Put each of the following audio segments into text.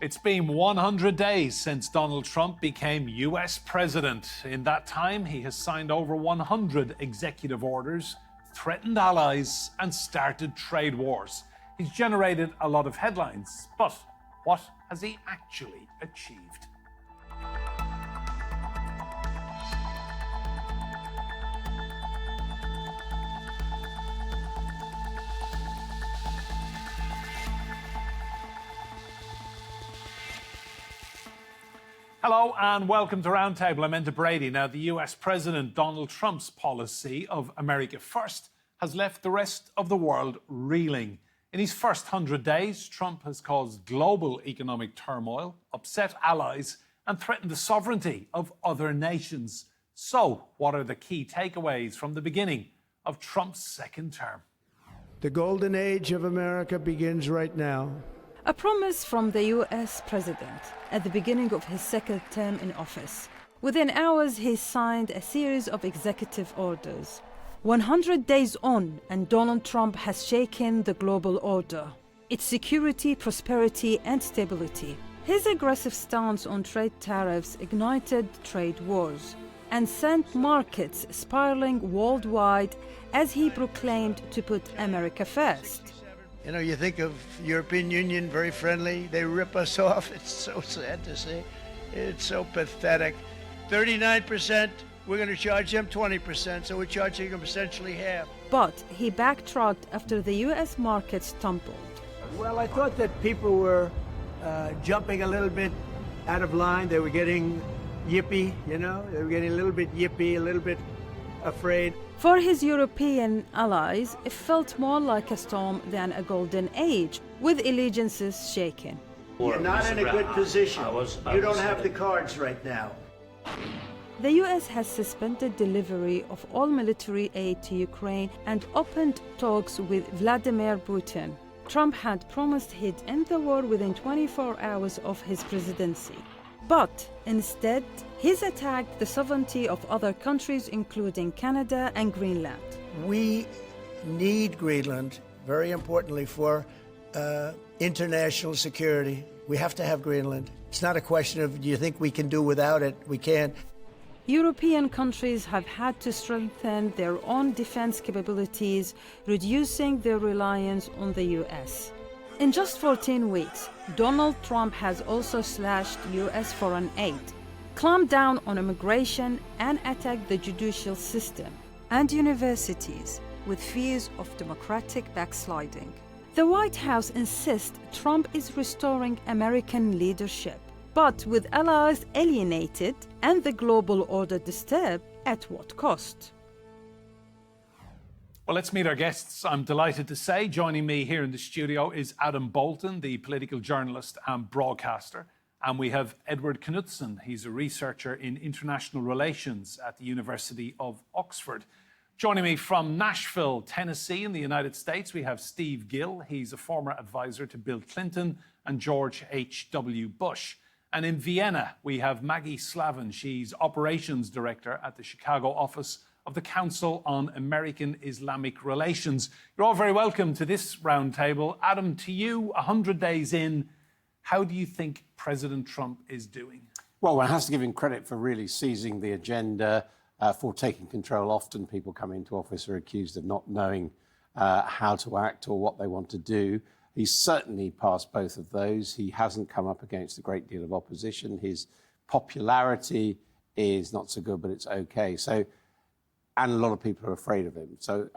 It's been 100 days since Donald Trump became US president. In that time, he has signed over 100 executive orders, threatened allies, and started trade wars. He's generated a lot of headlines, but what has he actually achieved? Hello and welcome to Roundtable. I'm Enda Brady. Now, the US President Donald Trump's policy of America First has left the rest of the world reeling. In his first 100 days, Trump has caused global economic turmoil, upset allies, and threatened the sovereignty of other nations. So, what are the key takeaways from the beginning of Trump's second term? The golden age of America begins right now. A promise from the US president at the beginning of his second term in office. Within hours, he signed a series of executive orders. 100 days on, and Donald Trump has shaken the global order, its security, prosperity, and stability. His aggressive stance on trade tariffs ignited trade wars and sent markets spiraling worldwide as he proclaimed to put America first. You know, you think of European Union, very friendly. They rip us off. It's so sad to see. It's so pathetic. 39%, we're going to charge them 20%, so we're charging them essentially half. But he backtracked after the U.S. market stumbled. Well, I thought that people were jumping a little bit out of line. They were getting yippy, you know? They were getting a little bit yippy, a little bit afraid. For his European allies, it felt more like a storm than a golden age, with allegiances shaken. You're not in a good position. You don't have the cards right now. The U.S. has suspended delivery of all military aid to Ukraine and opened talks with Vladimir Putin. Trump had promised he'd end the war within 24 hours of his presidency. But instead, he's attacked the sovereignty of other countries, including Canada and Greenland. We need Greenland, very importantly, for international security. We have to have Greenland. It's not a question of, do you think we can do without it? We can't. European countries have had to strengthen their own defense capabilities, reducing their reliance on the U.S. In just 14 weeks, Donald Trump has also slashed U.S. foreign aid, clamped down on immigration, and attacked the judicial system and universities with fears of democratic backsliding. The White House insists Trump is restoring American leadership, but with allies alienated and the global order disturbed, at what cost? Well, let's meet our guests. I'm delighted to say joining me here in the studio is Adam Boulton, the political journalist and broadcaster. And we have Edward Knudsen. He's a researcher in international relations at the University of Oxford. Joining me from Nashville, Tennessee in the United States, we have Steve Gill. He's a former advisor to Bill Clinton and George H.W. Bush. And in Vienna, we have Maggie Slavin. She's operations director at the Chicago office of the Council on American-Islamic Relations. You're all very welcome to this roundtable. Adam, to you, 100 days in, how do you think President Trump is doing? Well, one has to give him credit for really seizing the agenda, for taking control. Often people come into office are accused of not knowing how to act or what they want to do. He's certainly passed both of those. He hasn't come up against a great deal of opposition. His popularity is not so good, but it's okay. And a lot of people are afraid of him. So,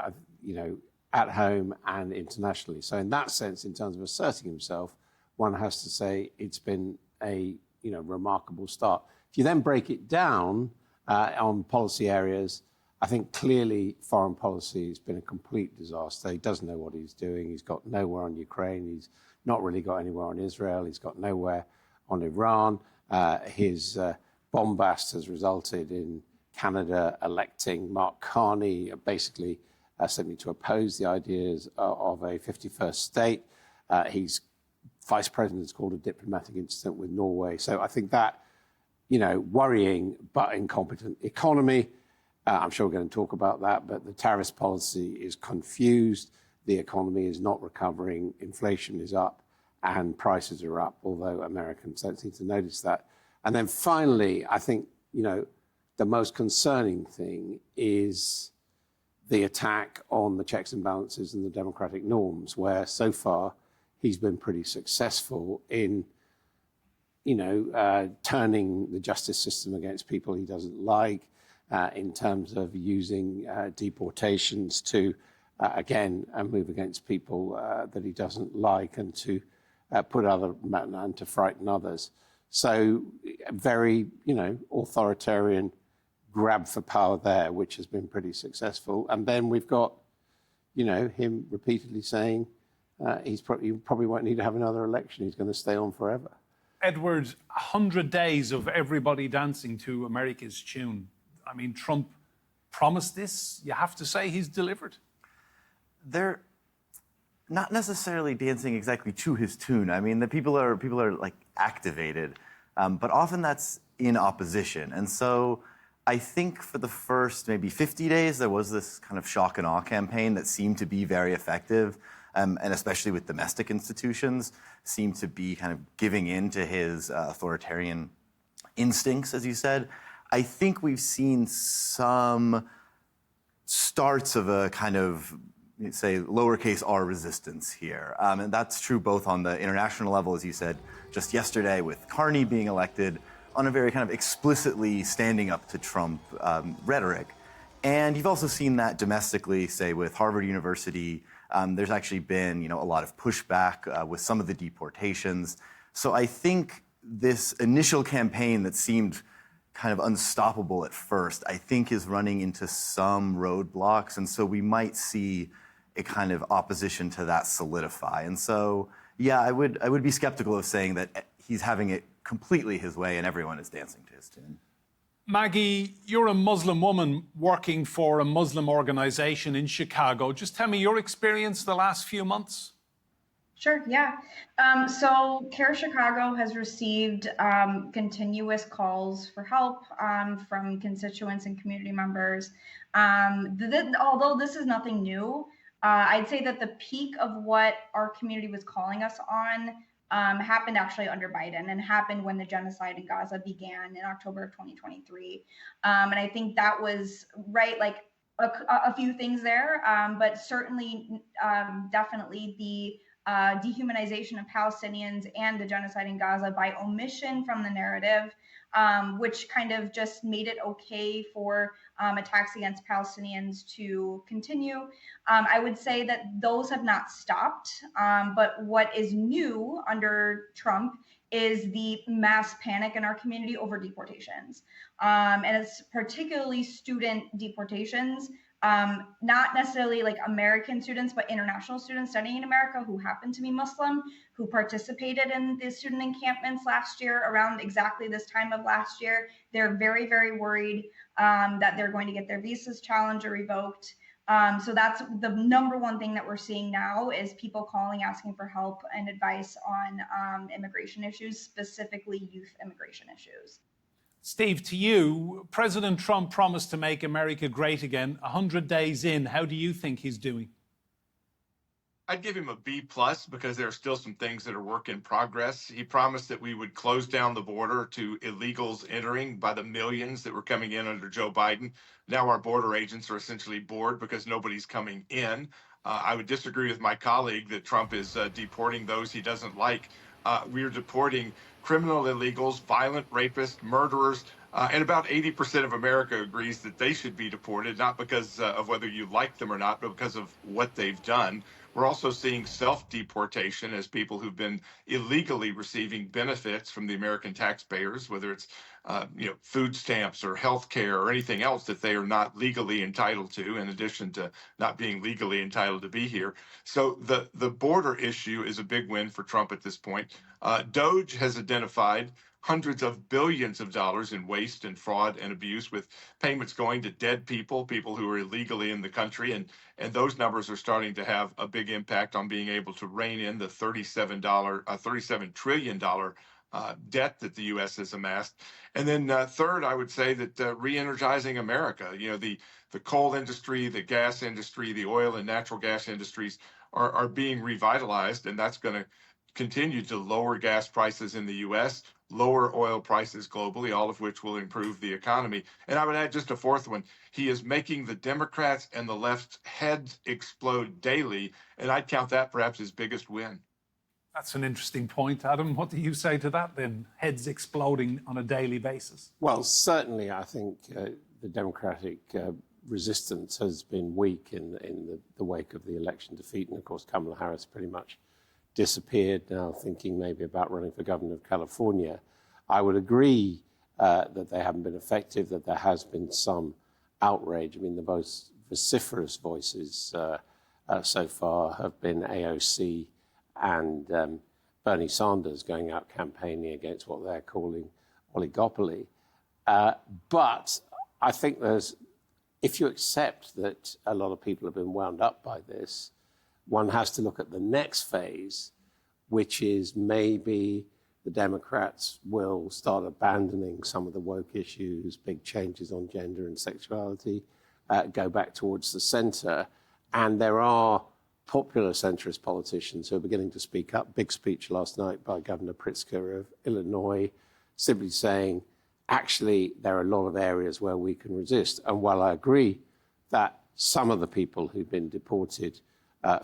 at home and internationally. So in that sense, in terms of asserting himself, one has to say it's been a, remarkable start. If you then break it down on policy areas, I think clearly foreign policy has been a complete disaster. He doesn't know what he's doing. He's got nowhere on Ukraine. He's not really got anywhere on Israel. He's got nowhere on Iran. His bombast has resulted in Canada electing Mark Carney, basically simply to oppose the ideas of a 51st state. He's vice president has called a diplomatic incident with Norway. So I think that, worrying but incompetent economy. I'm sure we're going to talk about that, but the tariff policy is confused. The economy is not recovering. Inflation is up. and prices are up, although Americans don't seem to notice that. And then finally, I think, the most concerning thing is the attack on the checks and balances and the democratic norms, where so far he's been pretty successful in, turning the justice system against people he doesn't like, in terms of using deportations to, again, move against people that he doesn't like and to put other men and to frighten others. So very, authoritarian grab for power there, which has been pretty successful. And then we've got, him repeatedly saying he probably won't need to have another election. He's going to stay on forever. Edward, 100 days of everybody dancing to America's tune. I mean, Trump promised this. You have to say he's delivered. They're not necessarily dancing exactly to his tune. I mean, the people are like activated, but often that's in opposition. And so I think for the first maybe 50 days, there was this kind of shock and awe campaign that seemed to be very effective, and especially with domestic institutions, seemed to be kind of giving in to his authoritarian instincts, as you said. I think we've seen some starts of a kind of, say, lowercase r resistance here. And that's true both on the international level, as you said just yesterday, with Carney being elected, on a very kind of explicitly standing up to Trump rhetoric. And you've also seen that domestically, say, with Harvard University. There's actually been, a lot of pushback with some of the deportations. So I think this initial campaign that seemed kind of unstoppable at first, I think is running into some roadblocks. And so we might see a kind of opposition to that solidify. And so, yeah, I would be skeptical of saying that he's having it completely his way and everyone is dancing to his tune. Maggie, you're a Muslim woman working for a Muslim organization in Chicago. Just tell me your experience the last few months. Sure, yeah. So CARE Chicago has received continuous calls for help from constituents and community members. Although this is nothing new, I'd say that the peak of what our community was calling us on happened actually under Biden and happened when the genocide in Gaza began in October of 2023. And I think that was right, like a few things there, but certainly, definitely the dehumanization of Palestinians and the genocide in Gaza by omission from the narrative, which kind of just made it okay for attacks against Palestinians to continue. I would say that those have not stopped, but what is new under Trump is the mass panic in our community over deportations. And it's particularly student deportations. Not necessarily like American students, but international students studying in America who happen to be Muslim, who participated in the student encampments last year around exactly this time of last year. They're very, very worried that they're going to get their visas challenged or revoked. So that's the number one thing that we're seeing now is people calling, asking for help and advice on immigration issues, specifically youth immigration issues. Steve, to you, President Trump promised to make America great again. 100 days in, how do you think he's doing? I'd give him a B+ because there are still some things that are work in progress. He promised that we would close down the border to illegals entering by the millions that were coming in under Joe Biden. Now our border agents are essentially bored because nobody's coming in. I would disagree with my colleague that Trump is deporting those he doesn't like. We are deporting criminal illegals, violent rapists, murderers, and about 80% of America agrees that they should be deported, not because of whether you like them or not, but because of what they've done. We're also seeing self-deportation as people who've been illegally receiving benefits from the American taxpayers, whether it's food stamps or health care or anything else that they are not legally entitled to, in addition to not being legally entitled to be here. So the border issue is a big win for Trump at this point. DOJ has identified hundreds of billions of dollars in waste and fraud and abuse, with payments going to dead people, people who are illegally in the country. And those numbers are starting to have a big impact on being able to rein in the $37 trillion debt that the U.S. has amassed. And then third, I would say that re-energizing America, the coal industry, the gas industry, the oil and natural gas industries are being revitalized, and that's going to continue to lower gas prices in the US, lower oil prices globally, all of which will improve the economy. And I would add just a fourth one. He is making the Democrats and the left's heads explode daily, and I'd count that perhaps his biggest win. That's an interesting point, Adam. What do you say to that then? Heads exploding on a daily basis. Well, certainly, I think the Democratic resistance has been weak in the wake of the election defeat. And of course, Kamala Harris pretty much disappeared, now thinking maybe about running for governor of California. I would agree that they haven't been effective, that there has been some outrage. I mean, the most vociferous voices so far have been AOC and Bernie Sanders going out campaigning against what they're calling oligopoly. But I think if you accept that a lot of people have been wound up by this, one has to look at the next phase, which is maybe the Democrats will start abandoning some of the woke issues, big changes on gender and sexuality, go back towards the center. And there are popular centrist politicians who are beginning to speak up. Big speech last night by Governor Pritzker of Illinois, simply saying, actually, there are a lot of areas where we can resist. And while I agree that some of the people who've been deported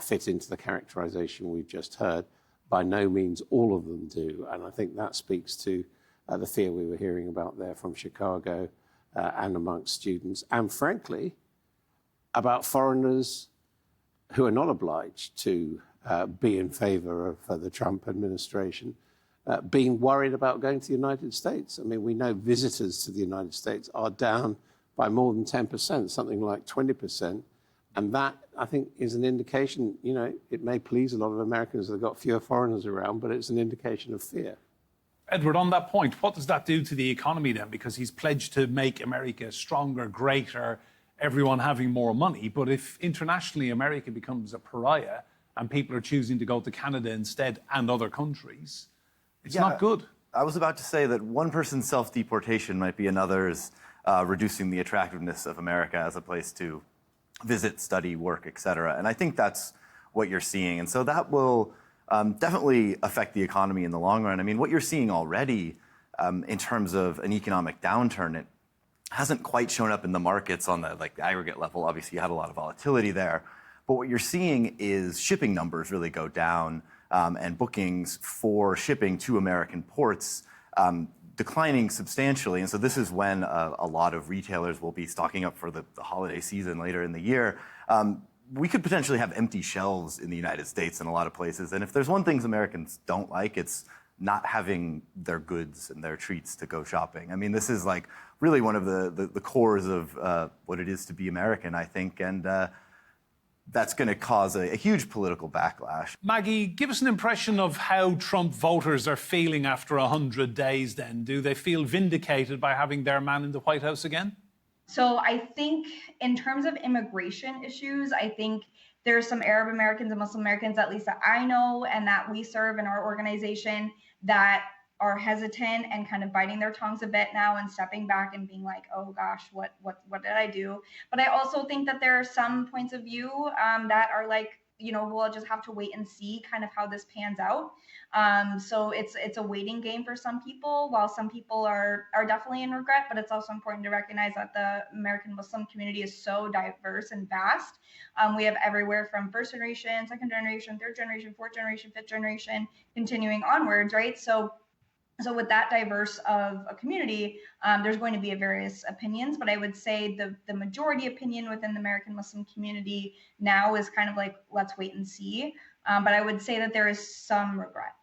fit into the characterization we've just heard, by no means all of them do. And I think that speaks to the fear we were hearing about there from Chicago and amongst students, and frankly, about foreigners who are not obliged to be in favor of the Trump administration, being worried about going to the United States. I mean, we know visitors to the United States are down by more than 10%, something like 20%. And that, I think, is an indication, it may please a lot of Americans that have got fewer foreigners around, but it's an indication of fear. Edward, on that point, what does that do to the economy then? Because he's pledged to make America stronger, greater, everyone having more money. But if internationally America becomes a pariah and people are choosing to go to Canada instead and other countries, it's not good. I was about to say that one person's self-deportation might be another's reducing the attractiveness of America as a place to visit, study, work, et cetera. And I think that's what you're seeing. And so that will definitely affect the economy in the long run. I mean, what you're seeing already in terms of an economic downturn, it hasn't quite shown up in the markets on the aggregate level. Obviously, you had a lot of volatility there. But what you're seeing is shipping numbers really go down and bookings for shipping to American ports declining substantially. And so this is when a lot of retailers will be stocking up for the holiday season later in the year. We could potentially have empty shelves in the United States in a lot of places. And if there's one thing Americans don't like, it's not having their goods and their treats to go shopping. I mean, this is really one of the cores of what it is to be American, I think. And that's going to cause a huge political backlash. Maggie, give us an impression of how Trump voters are feeling after 100 days then. Do they feel vindicated by having their man in the White House again? So I think in terms of immigration issues, I think there's some Arab Americans and Muslim Americans, at least that I know and that we serve in our organization, that are hesitant and kind of biting their tongues a bit now and stepping back and being like, oh gosh, what did I do? But I also think that there are some points of view that are we'll just have to wait and see kind of how this pans out. So it's a waiting game for some people, while some people are definitely in regret. But it's also important to recognize that the American Muslim community is so diverse and vast. We have everywhere from first generation, second generation, third generation, fourth generation, fifth generation, continuing onwards, right? So with that diverse of a community, there's going to be various opinions, but I would say the majority opinion within the American Muslim community now is kind of let's wait and see. But I would say that there is some regret.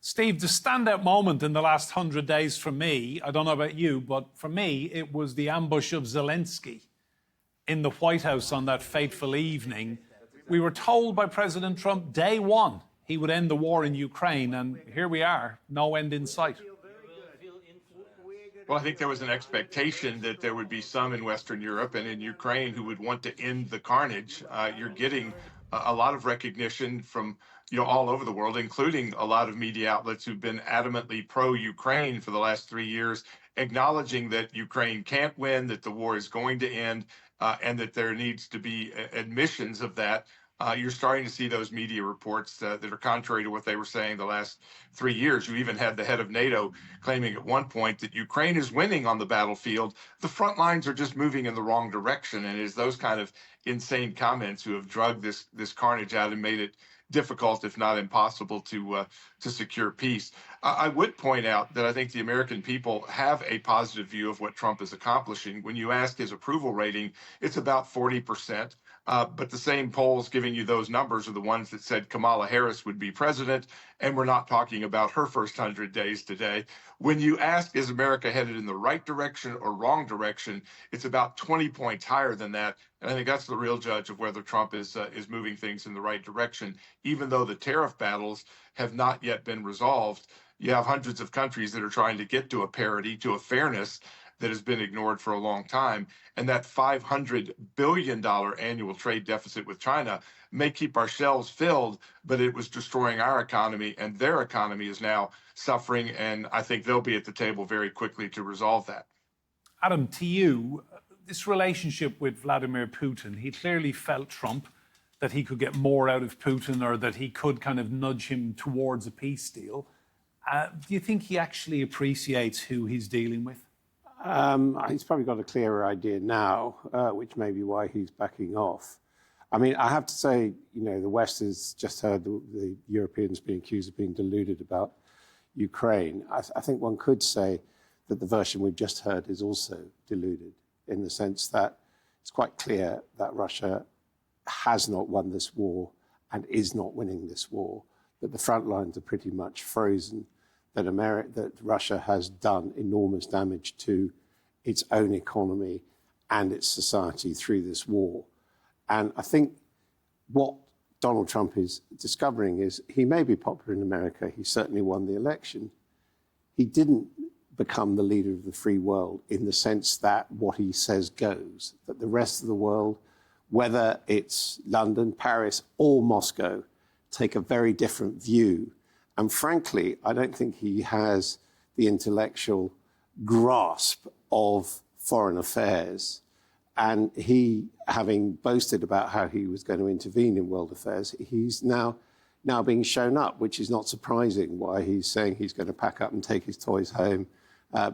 Steve, the standout moment in the last 100 days for me, I don't know about you, but for me, it was the ambush of Zelensky in the White House on that fateful evening. We were told by President Trump day one he would end the war in Ukraine, and here we are, no end in sight. Well, I think there was an expectation that there would be some in Western Europe and in Ukraine who would want to end the carnage. You're getting a lot of recognition from all over the world, including a lot of media outlets who've been adamantly pro-Ukraine for the last 3 years, acknowledging that Ukraine can't win, that the war is going to end, and that there needs to be admissions of that You're starting to see those media reports that are contrary to what they were saying the last 3 years. You even had the head of NATO claiming at one point that Ukraine is winning on the battlefield. The front lines are just moving in the wrong direction. And it is those kind of insane comments who have drugged this carnage out and made it difficult, if not impossible, to secure peace. I would point out that I think the American people have a positive view of what Trump is accomplishing. When you ask his approval rating, it's about 40%. But the same polls giving you those numbers are the ones that said Kamala Harris would be president, and we're not talking about her first 100 days today. When you ask, is America headed in the right direction or wrong direction, it's about 20 points higher than that. And I think that's the real judge of whether Trump is moving things in the right direction. Even though the tariff battles have not yet been resolved, you have hundreds of countries that are trying to get to a parity, to a fairness that has been ignored for a long time. And that $500 billion annual trade deficit with China may keep our shelves filled, but it was destroying our economy, and their economy is now suffering. And I think they'll be at the table very quickly to resolve that. Adam, to you, this relationship with Vladimir Putin, he clearly felt Trump, that he could get more out of Putin or that he could kind of nudge him towards a peace deal. Do you think he actually appreciates who he's dealing with? He's probably got a clearer idea now, which may be why he's backing off. I mean, I have to say, you know, the West has just heard the Europeans being accused of being deluded about Ukraine. I think one could say that the version we've just heard is also deluded, in the sense that it's quite clear that Russia has not won this war and is not winning this war, that the front lines are pretty much frozen, that Russia has done enormous damage to its own economy and its society through this war. And I think what Donald Trump is discovering is he may be popular in America. He certainly won the election. He didn't become the leader of the free world in the sense that what he says goes, that the rest of the world, whether it's London, Paris, or Moscow, take a very different view. And frankly, I don't think he has the intellectual grasp of foreign affairs. And he, having boasted about how he was going to intervene in world affairs, he's now being shown up, which is not surprising why he's saying he's going to pack up and take his toys home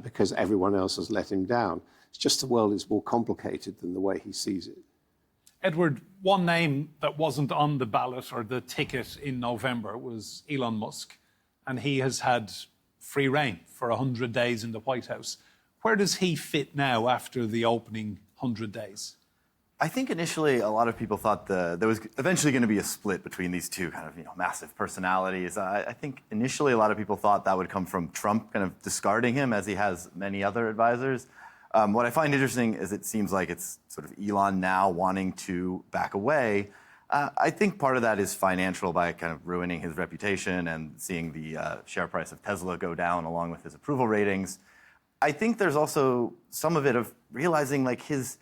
because everyone else has let him down. It's just the world is more complicated than the way he sees it. Edward, one name that wasn't on the ballot or the ticket in November was Elon Musk, and he has had free reign for 100 days in the White House. Where does he fit now after the opening 100 days? I think initially a lot of people thought there was eventually going to be a split between these two kind of massive personalities. I think initially a lot of people thought that would come from Trump kind of discarding him as he has many other advisors. What I find interesting is it seems like it's sort of Elon now wanting to back away. I think part of that is financial by kind of ruining his reputation and seeing the share price of Tesla go down along with his approval ratings. I think there's also some of it of realizing like his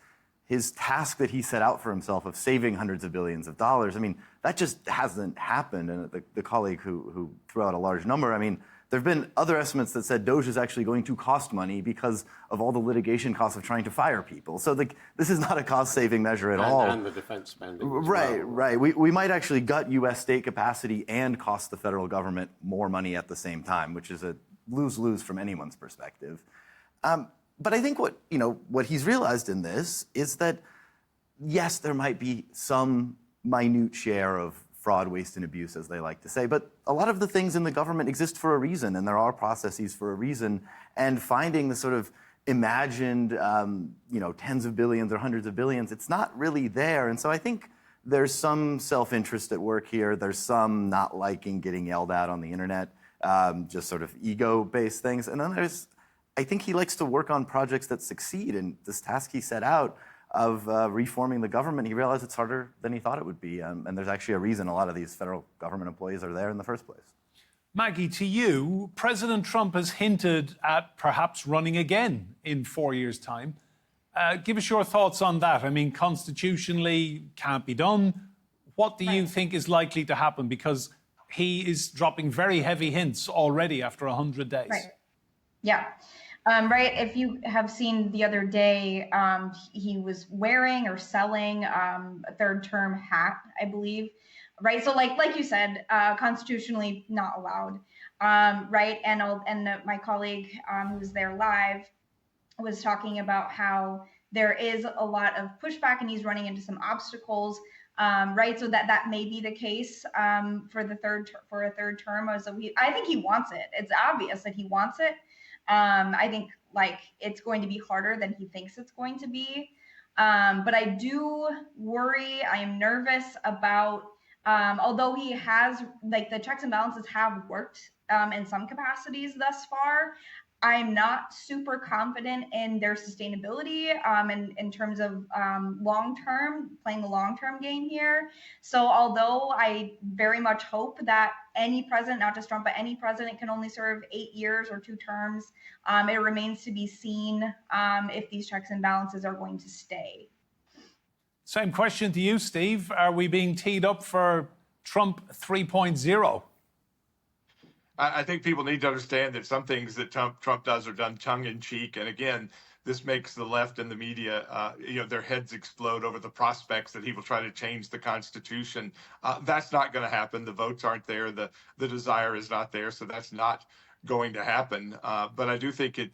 task that he set out for himself of saving hundreds of billions of dollars. I mean, that just hasn't happened. And the colleague who threw out a large number, I mean, there have been other estimates that said Doge is actually going to cost money because of all the litigation costs of trying to fire people. So this is not a cost-saving measure at all. And the defense spending. Right. We might actually gut U.S. state capacity and cost the federal government more money at the same time, which is a lose-lose from anyone's perspective. But I think what he's realized in this is that, yes, there might be some minute share of fraud, waste, and abuse, as they like to say. But a lot of the things in the government exist for a reason, and there are processes for a reason. And finding the sort of imagined, tens of billions or hundreds of billions, it's not really there. And so I think there's some self-interest at work here. There's some not liking getting yelled at on the internet, just sort of ego-based things. And then I think he likes to work on projects that succeed. And this task he set out of reforming the government, he realized it's harder than he thought it would be. And there's actually a reason a lot of these federal government employees are there in the first place. Maggie, to you, President Trump has hinted at perhaps running again in 4 years' time. Give us your thoughts on that. I mean, constitutionally, can't be done. What do you think is likely to happen? Because he is dropping very heavy hints already after 100 days. Right. Yeah. Right. If you have seen the other day, he was wearing or selling a third term hat, I believe. Right. So like you said, constitutionally not allowed. Right. And my colleague who was there live was talking about how there is a lot of pushback and he's running into some obstacles. Right, so that may be the case for a third term. So I think he wants it. It's obvious that he wants it. I think like it's going to be harder than he thinks it's going to be. But I do worry. I am nervous about. Although he has like the checks and balances have worked in some capacities thus far, I'm not super confident in their sustainability in terms of playing the long-term game here. So although I very much hope that any president, not just Trump, but any president can only serve 8 years or 2 terms, it remains to be seen if these checks and balances are going to stay. Same question to you, Steve. Are we being teed up for Trump 3.0? I think people need to understand that some things that Trump does are done tongue-in-cheek. And again, this makes the left and the media, their heads explode over the prospects that he will try to change the Constitution. That's not going to happen. The votes aren't there. The desire is not there. So that's not going to happen. But I do think it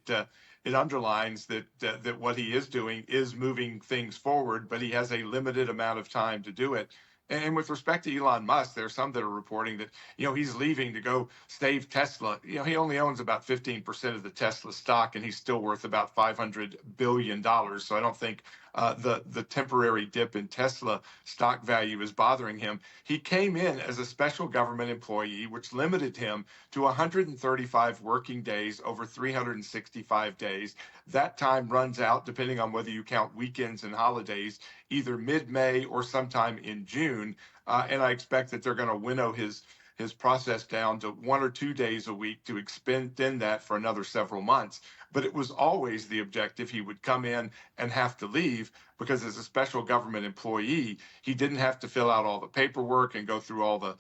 underlines that what he is doing is moving things forward, but he has a limited amount of time to do it. And with respect to Elon Musk, there are some that are reporting that, he's leaving to go save Tesla. He only owns about 15% of the Tesla stock, and he's still worth about $500 billion. So I don't think the temporary dip in Tesla stock value is bothering him. He came in as a special government employee, which limited him to 135 working days over 365 days. That time runs out, depending on whether you count weekends and holidays, either mid-May or sometime in June. And I expect that they're going to winnow his process down to 1 or 2 days a week to extend that for another several months. But it was always the objective he would come in and have to leave, because as a special government employee, he didn't have to fill out all the paperwork and go through all the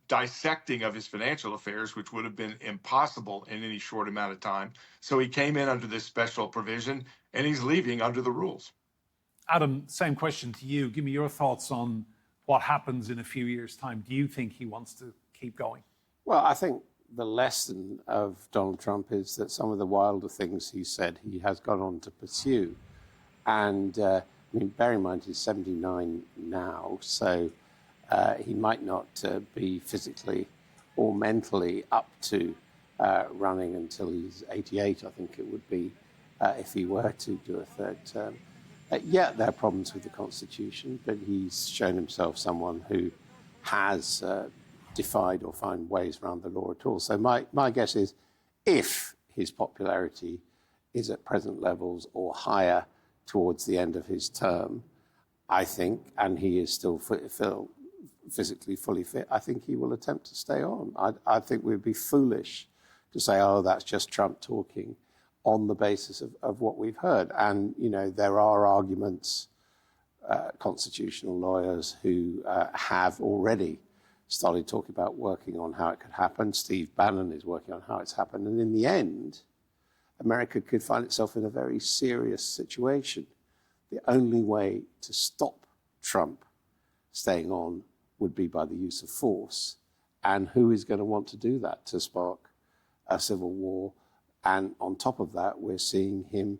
dissecting of his financial affairs, which would have been impossible in any short amount of time. So he came in under this special provision, and he's leaving under the rules. Adam, same question to you. Give me your thoughts on what happens in a few years' time. Do you think he wants to keep going? Well, I think the lesson of Donald Trump is that some of the wilder things he said he has gone on to pursue. And bear in mind he's 79 now, so he might not be physically or mentally up to running until he's 88, I think it would be, if he were to do a third term. Yeah, there are problems with the Constitution, but he's shown himself someone who has defied or found ways around the law at all. So my guess is, if his popularity is at present levels or higher towards the end of his term, I think, and he is still physically fully fit, I think he will attempt to stay on. I think we'd be foolish to say, oh, that's just Trump talking, on the basis of what we've heard. And, there are arguments, constitutional lawyers who have already started talking about working on how it could happen. Steve Bannon is working on how it's happened. And in the end, America could find itself in a very serious situation. The only way to stop Trump staying on would be by the use of force. And who is going to want to do that to spark a civil war? And on top of that, we're seeing him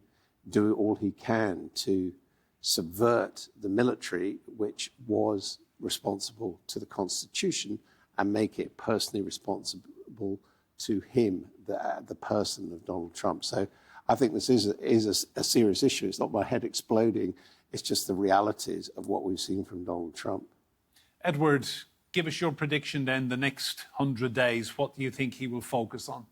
do all he can to subvert the military, which was responsible to the Constitution, and make it personally responsible to him, the person of Donald Trump. So I think this is a serious issue. It's not my head exploding. It's just the realities of what we've seen from Donald Trump. Edward, give us your prediction then, the next 100 days. What do you think he will focus on?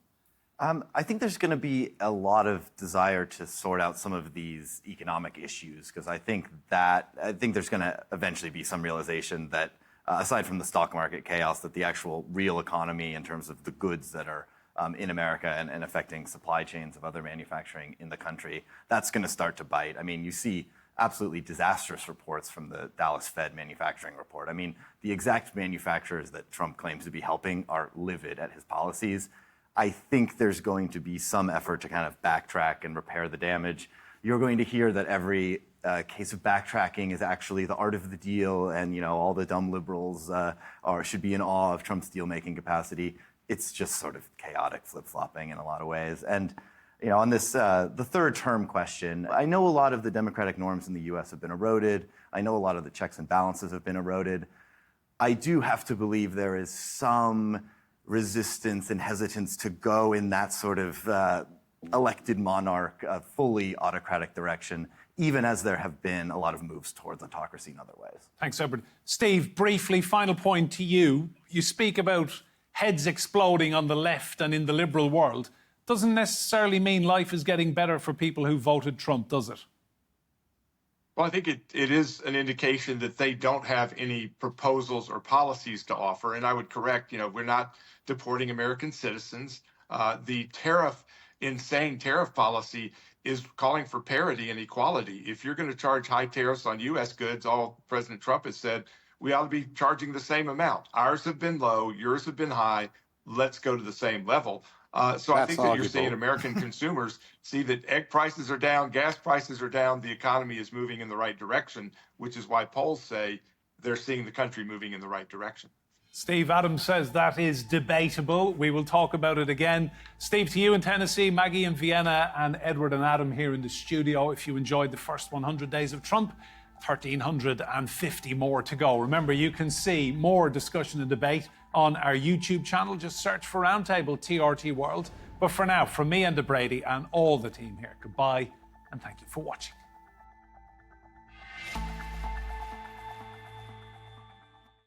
I think there's going to be a lot of desire to sort out some of these economic issues, because I think there's going to eventually be some realization that, aside from the stock market chaos, that the actual real economy in terms of the goods that are in America and affecting supply chains of other manufacturing in the country, that's going to start to bite. I mean, you see absolutely disastrous reports from the Dallas Fed manufacturing report. I mean, the exact manufacturers that Trump claims to be helping are livid at his policies. I think there's going to be some effort to kind of backtrack and repair the damage. You're going to hear that every case of backtracking is actually the art of the deal, and all the dumb liberals should be in awe of Trump's deal-making capacity. It's just sort of chaotic flip-flopping in a lot of ways. And on this the third term question, I know a lot of the democratic norms in the U.S. have been eroded. I know a lot of the checks and balances have been eroded. I do have to believe there is some resistance and hesitance to go in that sort of elected monarch, fully autocratic direction, even as there have been a lot of moves towards autocracy in other ways. Thanks, Edward. Steve, briefly, final point to you. You speak about heads exploding on the left and in the liberal world. Doesn't necessarily mean life is getting better for people who voted Trump, does it? Well, I think it is an indication that they don't have any proposals or policies to offer. And I would correct, we're not deporting American citizens. The insane tariff policy is calling for parity and equality. If you're going to charge high tariffs on U.S. goods, all President Trump has said, we ought to be charging the same amount. Ours have been low, yours have been high. Let's go to the same level. So I think that you're seeing American consumers see that egg prices are down, gas prices are down, the economy is moving in the right direction, which is why polls say they're seeing the country moving in the right direction. Steve, Adam says that is debatable. We will talk about it again. Steve, to you in Tennessee, Maggie in Vienna, and Edward and Adam here in the studio. If you enjoyed the first 100 days of Trump, 1,350 more to go. Remember, you can see more discussion and debate on our YouTube channel. Just search for Roundtable TRT World. But for now, from me, Enda Brady, and all the team here, goodbye and thank you for watching.